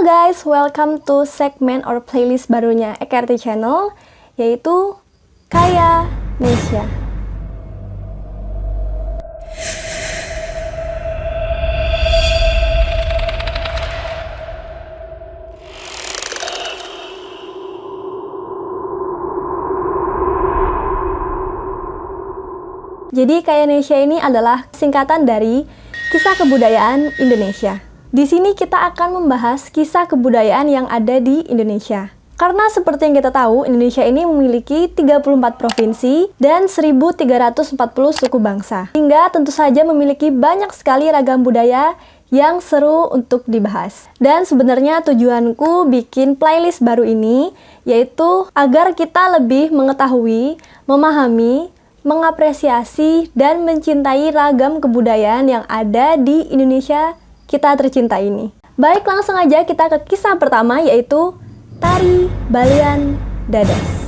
Halo guys, welcome to segmen or playlist barunya EKRT Channel, yaitu Kaya Nesya. Jadi Kaya Nesya ini adalah singkatan dari Kisah Kebudayaan Indonesia. Di sini kita akan membahas kisah kebudayaan yang ada di Indonesia. Karena seperti yang kita tahu, Indonesia ini memiliki 34 provinsi dan 1.340 suku bangsa. Hingga tentu saja memiliki banyak sekali ragam budaya yang seru untuk dibahas. Dan sebenarnya tujuanku bikin playlist baru ini, yaitu agar kita lebih mengetahui, memahami, mengapresiasi, dan mencintai ragam kebudayaan yang ada di Indonesia kita tercinta ini. Baik, langsung aja kita ke kisah pertama, yaitu Tari Balian Dadas.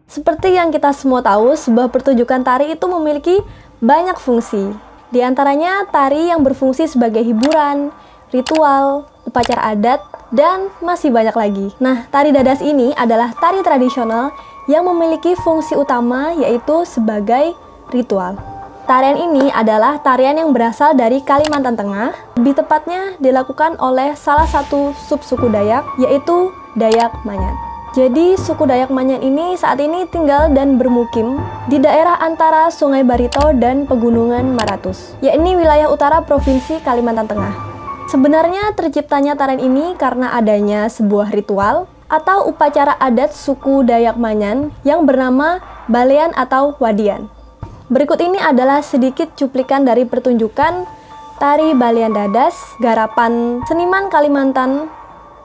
Seperti yang kita semua tahu, sebuah pertunjukan tari itu memiliki banyak fungsi. Di antaranya tari yang berfungsi sebagai hiburan, ritual, upacara adat, dan masih banyak lagi. Nah, tari dadas ini adalah tari tradisional yang memiliki fungsi utama, yaitu sebagai ritual. Tarian ini adalah tarian yang berasal dari Kalimantan Tengah, lebih tepatnya dilakukan oleh salah satu subsuku Dayak, yaitu Dayak Manyan. Jadi, suku Dayak Manyan ini saat ini tinggal dan bermukim di daerah antara Sungai Barito dan Pegunungan Maratus, yakni wilayah utara Provinsi Kalimantan Tengah. Sebenarnya terciptanya tarian ini karena adanya sebuah ritual atau upacara adat suku Dayak Manyan yang bernama Balean atau Wadian. Berikut ini adalah sedikit cuplikan dari pertunjukan Tari Balian Dadas garapan seniman Kalimantan,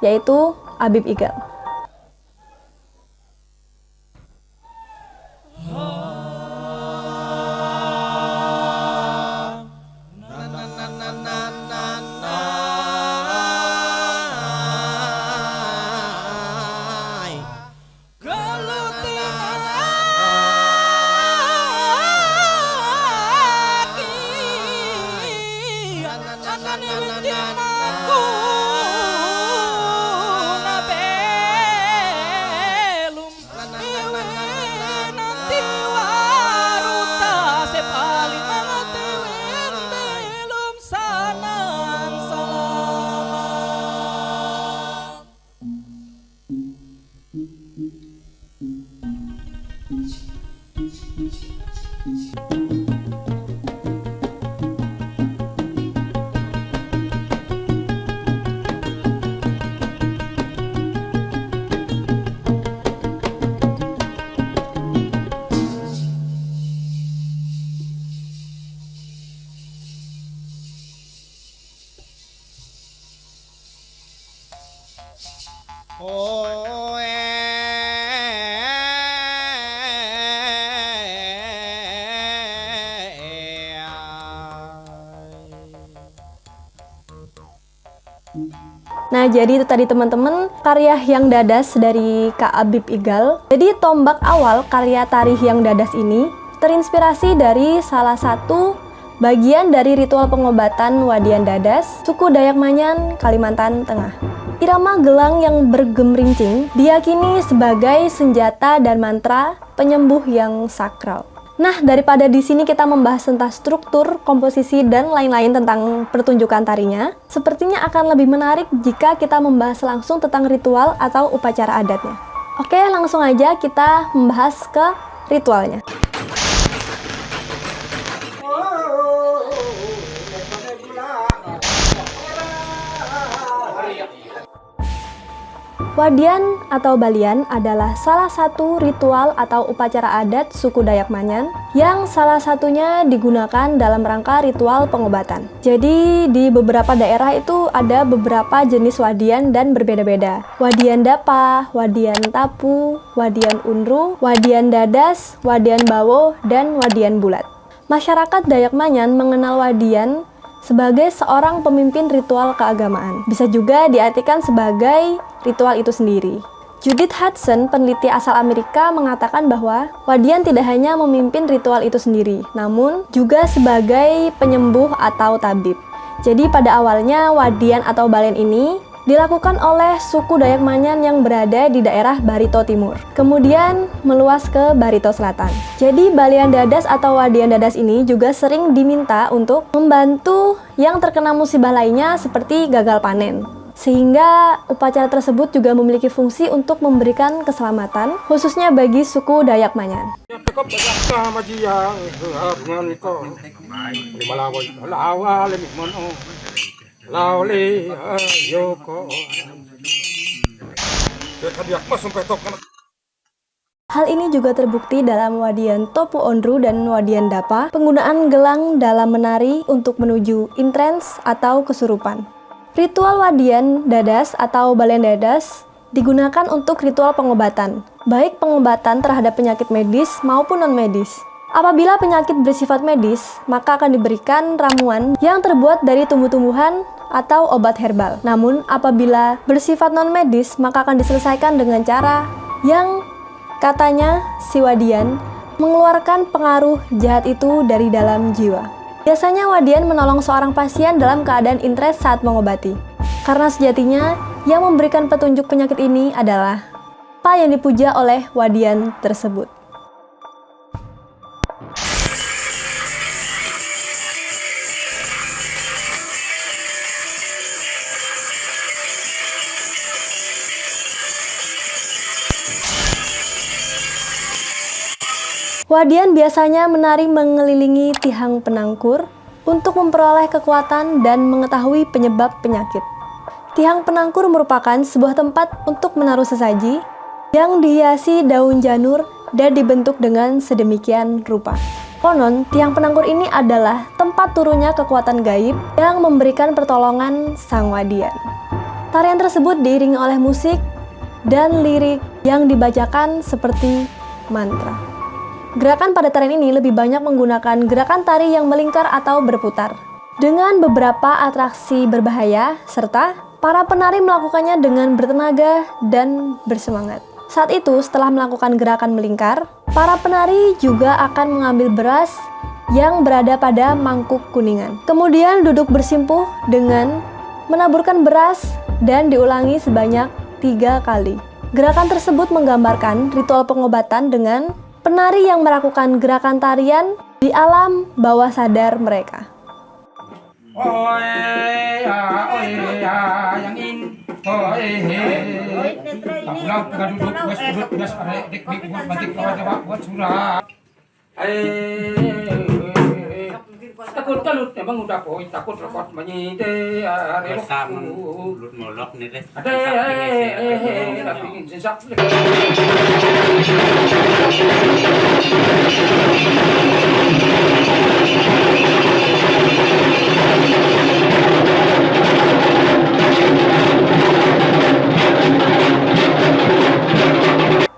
yaitu Abib Igal. Nah, jadi itu tadi teman-teman karya Hyang Dadas dari Kak Abib Igal. Jadi tombak awal karya tari Hyang Dadas ini terinspirasi dari salah satu bagian dari ritual pengobatan Wadian Dadas, suku Dayak Manyan, Kalimantan Tengah. Irama gelang yang bergemerincing diyakini sebagai senjata dan mantra penyembuh yang sakral. Nah, daripada di sini kita membahas tentang struktur, komposisi, dan lain-lain tentang pertunjukan tarinya, sepertinya akan lebih menarik jika kita membahas langsung tentang ritual atau upacara adatnya. Oke, langsung aja kita membahas ke ritualnya. Wadian atau Balian adalah salah satu ritual atau upacara adat suku Dayak Manyan yang salah satunya digunakan dalam rangka ritual pengobatan. Jadi di beberapa daerah itu ada beberapa jenis wadian dan berbeda-beda. Wadian Dapa, Wadian Tapu, Wadian Unru, Wadian Dadas, Wadian Bawo, dan Wadian Bulat. Masyarakat Dayak Manyan mengenal wadian sebagai seorang pemimpin ritual keagamaan. Bisa juga diartikan sebagai ritual itu sendiri. Judith Hudson, peneliti asal Amerika, mengatakan bahwa wadian tidak hanya memimpin ritual itu sendiri, namun juga sebagai penyembuh atau tabib. Jadi pada awalnya wadian atau balen ini dilakukan oleh suku Dayak Manyan yang berada di daerah Barito Timur, kemudian meluas ke Barito Selatan. Jadi balian dadas atau wadian dadas ini juga sering diminta untuk membantu yang terkena musibah lainnya seperti gagal panen. Sehingga upacara tersebut juga memiliki fungsi untuk memberikan keselamatan, khususnya bagi suku Dayak Manyan. Hal ini juga terbukti dalam wadian Topu Ondru dan wadian Dapa, penggunaan gelang dalam menari untuk menuju intrans atau kesurupan. Ritual wadian dadas atau balen dadas digunakan untuk ritual pengobatan, baik pengobatan terhadap penyakit medis maupun non-medis. Apabila penyakit bersifat medis, maka akan diberikan ramuan yang terbuat dari tumbuh-tumbuhan atau obat herbal. Namun, apabila bersifat non-medis, maka akan diselesaikan dengan cara yang katanya si wadian mengeluarkan pengaruh jahat itu dari dalam jiwa. Biasanya wadian menolong seorang pasien dalam keadaan intres saat mengobati. Karena sejatinya, yang memberikan petunjuk penyakit ini adalah apa yang dipuja oleh wadian tersebut. Wadian biasanya menari mengelilingi tiang penangkur untuk memperoleh kekuatan dan mengetahui penyebab penyakit. Tiang penangkur merupakan sebuah tempat untuk menaruh sesaji yang dihiasi daun janur dan dibentuk dengan sedemikian rupa. Konon, tiang penangkur ini adalah tempat turunnya kekuatan gaib yang memberikan pertolongan sang wadian. Tarian tersebut diiringi oleh musik dan lirik yang dibacakan seperti mantra. Gerakan pada tarian ini lebih banyak menggunakan gerakan tari yang melingkar atau berputar, dengan beberapa atraksi berbahaya, serta para penari melakukannya dengan bertenaga dan bersemangat. Saat itu, setelah melakukan gerakan melingkar, para penari juga akan mengambil beras yang berada pada mangkuk kuningan. Kemudian duduk bersimpuh dengan menaburkan beras dan diulangi sebanyak 3 kali. Gerakan tersebut menggambarkan ritual pengobatan dengan penari yang melakukan gerakan tarian di alam bawah sadar mereka. Takut kalut emang udah poin takut repot menyite relok lut molok nih deh ada pingin sesak.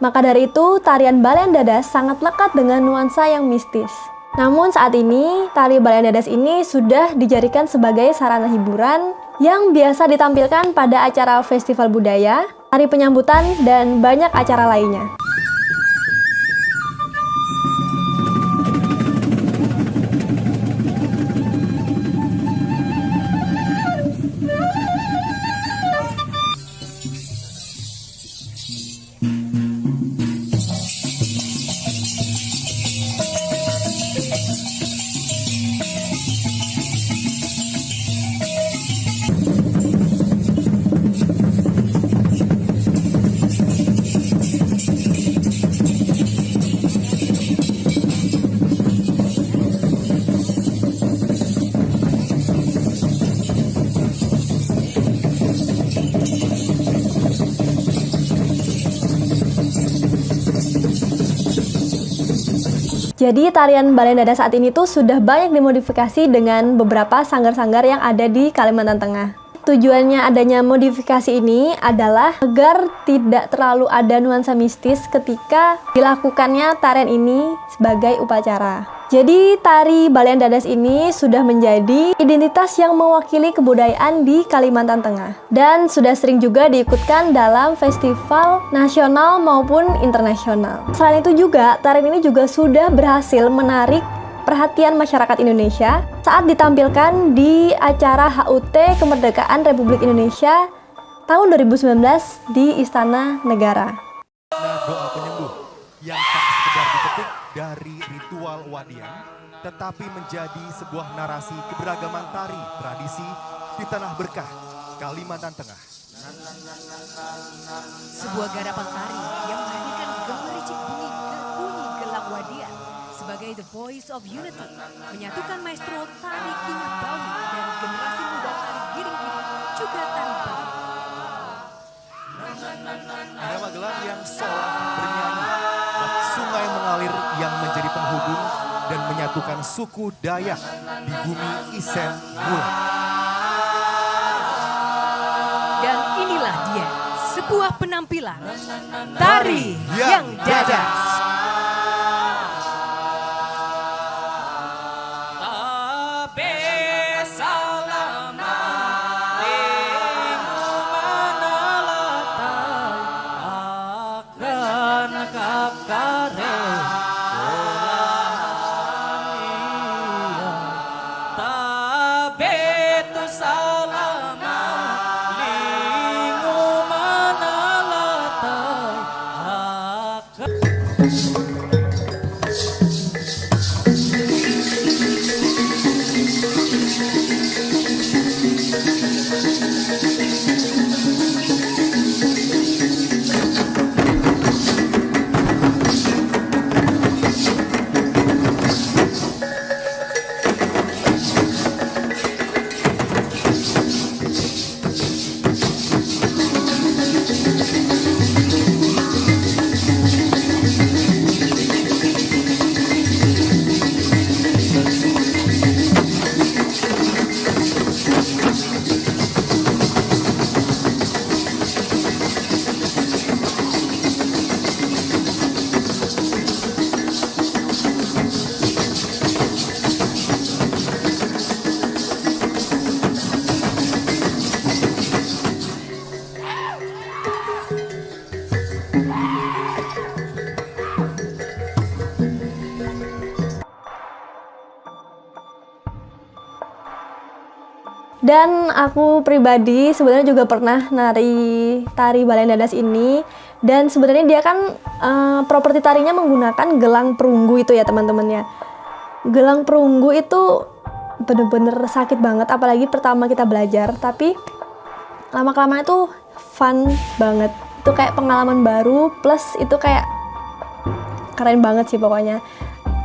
Maka dari itu, tarian balen dadas sangat lekat dengan nuansa yang mistis. Namun saat ini, tari balen dadas ini sudah dijadikan sebagai sarana hiburan yang biasa ditampilkan pada acara festival budaya, tari penyambutan, dan banyak acara lainnya. Jadi tarian balen dadas saat ini tuh sudah banyak dimodifikasi dengan beberapa sanggar-sanggar yang ada di Kalimantan Tengah. tujuannya adanya modifikasi ini adalah agar tidak terlalu ada nuansa mistis ketika dilakukannya tarian ini sebagai upacara. Jadi tari Balean Dadas ini sudah menjadi identitas yang mewakili kebudayaan di Kalimantan Tengah dan sudah sering juga diikutkan dalam festival nasional maupun internasional. Selain itu juga tarian ini juga sudah berhasil menarik perhatian masyarakat Indonesia saat ditampilkan di acara HUT Kemerdekaan Republik Indonesia tahun 2019 di Istana Negara. Doa penyembuh yang tak sekedar dipetik dari ritual wadian, tetapi menjadi sebuah narasi keberagaman tari tradisi di tanah berkah Kalimantan Tengah. Sebuah garapan tari yang menghadirkan gemericik bunyi gelang wadian sebagai the voice of unity, menyatukan maestro tari Kinyak Bawi dan generasi muda tari giring-giring juga tari Bawi. Irama gelar yang seolah bernyanyi, bak sungai mengalir yang menjadi penghubung dan menyatukan suku Dayak di bumi Isen Mula. Dan inilah dia, sebuah penampilan tari yang dadas. Dan aku pribadi sebenarnya juga pernah nari tari Balean Dadas ini, dan sebenarnya dia kan properti tarinya menggunakan gelang perunggu itu ya teman-teman ya. Gelang perunggu itu bener-bener sakit banget, apalagi pertama kita belajar, tapi lama-kelamaan itu fun banget. Itu kayak pengalaman baru, plus itu kayak keren banget sih pokoknya.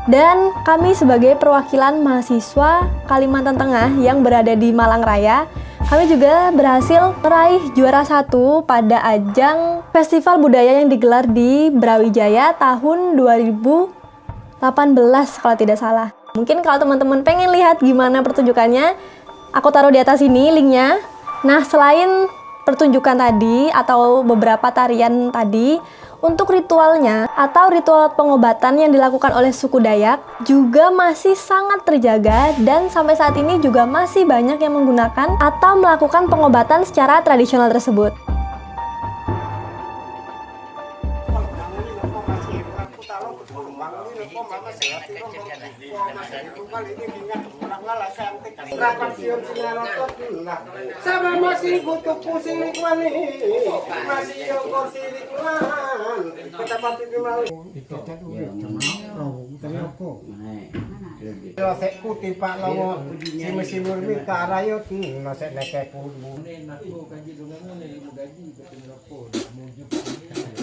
Dan kami sebagai perwakilan mahasiswa Kalimantan Tengah yang berada di Malang Raya, kami juga berhasil meraih juara 1 pada ajang festival budaya yang digelar di Brawijaya tahun 2018 kalau tidak salah. Mungkin kalau teman-teman pengen lihat gimana pertunjukannya, aku taruh di atas ini linknya. Nah, selain pertunjukan tadi atau beberapa tarian tadi, untuk ritualnya atau ritual pengobatan yang dilakukan oleh suku Dayak juga masih sangat terjaga, dan sampai saat ini juga masih banyak yang menggunakan atau melakukan pengobatan secara tradisional tersebut. Sama masih kutuk pusing wani, masih yongkor silikuan, kita pati kemali. Itu tadi Losek kuti pak lawo si mesin murni ke arayot losek nekek kudu.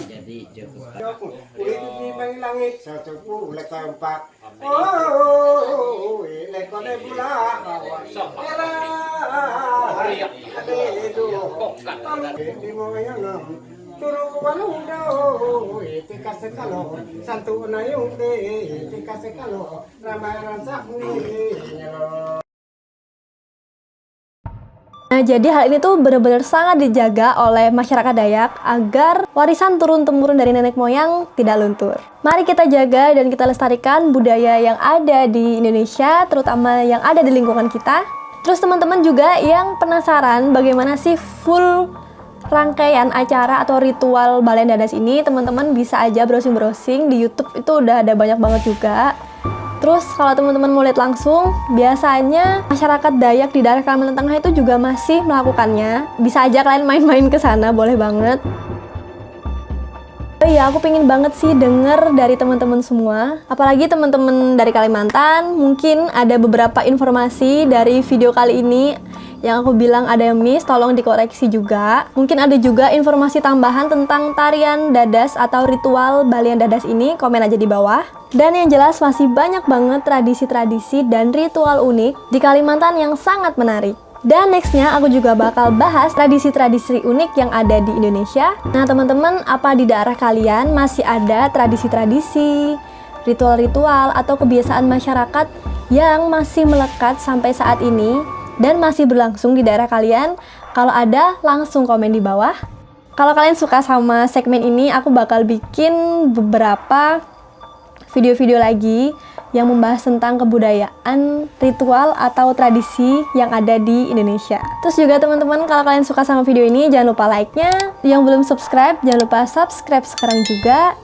Jadi cukup. Kulit di bang langit secupu lekar empat. Oh, lekar de bula. Era. Ade itu. Di moyang nam. Turu waludo, tika sekalo, santu nayung de, tika sekalo, ramai rasa Nah, jadi hal ini tuh benar-benar sangat dijaga oleh masyarakat Dayak agar warisan turun-temurun dari nenek moyang tidak luntur. Mari kita jaga dan kita lestarikan budaya yang ada di Indonesia, terutama yang ada di lingkungan kita. Terus teman-teman juga yang penasaran bagaimana sih full rangkaian acara atau ritual Balen Dadas ini, teman-teman bisa aja browsing-browsing di YouTube, itu udah ada banyak banget juga. Terus kalau teman-teman mau lihat langsung, biasanya masyarakat Dayak di daerah Kalimantan Tengah itu juga masih melakukannya. Bisa aja kalian main-main ke sana, boleh banget. Oh iya, aku pengen banget sih denger dari teman-teman semua. Apalagi teman-teman dari Kalimantan, mungkin ada beberapa informasi dari video kali ini yang aku bilang ada yang miss, tolong dikoreksi juga. Mungkin ada juga informasi tambahan tentang tarian dadas atau ritual Balian Dadas ini, komen aja di bawah. Dan yang jelas masih banyak banget tradisi-tradisi dan ritual unik di Kalimantan yang sangat menarik. Dan nextnya aku juga bakal bahas tradisi-tradisi unik yang ada di Indonesia. Nah teman-teman, apa di daerah kalian masih ada tradisi-tradisi, ritual-ritual atau kebiasaan masyarakat yang masih melekat sampai saat ini dan masih berlangsung di daerah kalian? Kalau ada, langsung komen di bawah. Kalau kalian suka sama segmen ini, aku bakal bikin beberapa video-video lagi yang membahas tentang kebudayaan, ritual, atau tradisi yang ada di Indonesia. Terus juga teman-teman, kalau kalian suka sama video ini, jangan lupa like-nya. Yang belum subscribe, jangan lupa subscribe sekarang juga.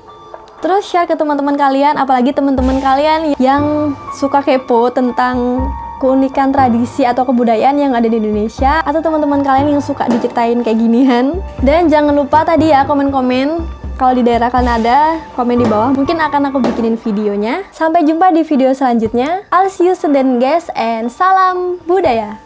Terus share ke teman-teman kalian, apalagi teman-teman kalian yang suka kepo tentang keunikan tradisi atau kebudayaan yang ada di Indonesia, atau teman-teman kalian yang suka diceritain kayak ginian. Dan jangan lupa tadi ya komen-komen, kalau di daerah kalian ada, komen di bawah, mungkin akan aku bikinin videonya. Sampai jumpa di video selanjutnya. I'll see you soon then guys, and salam budaya.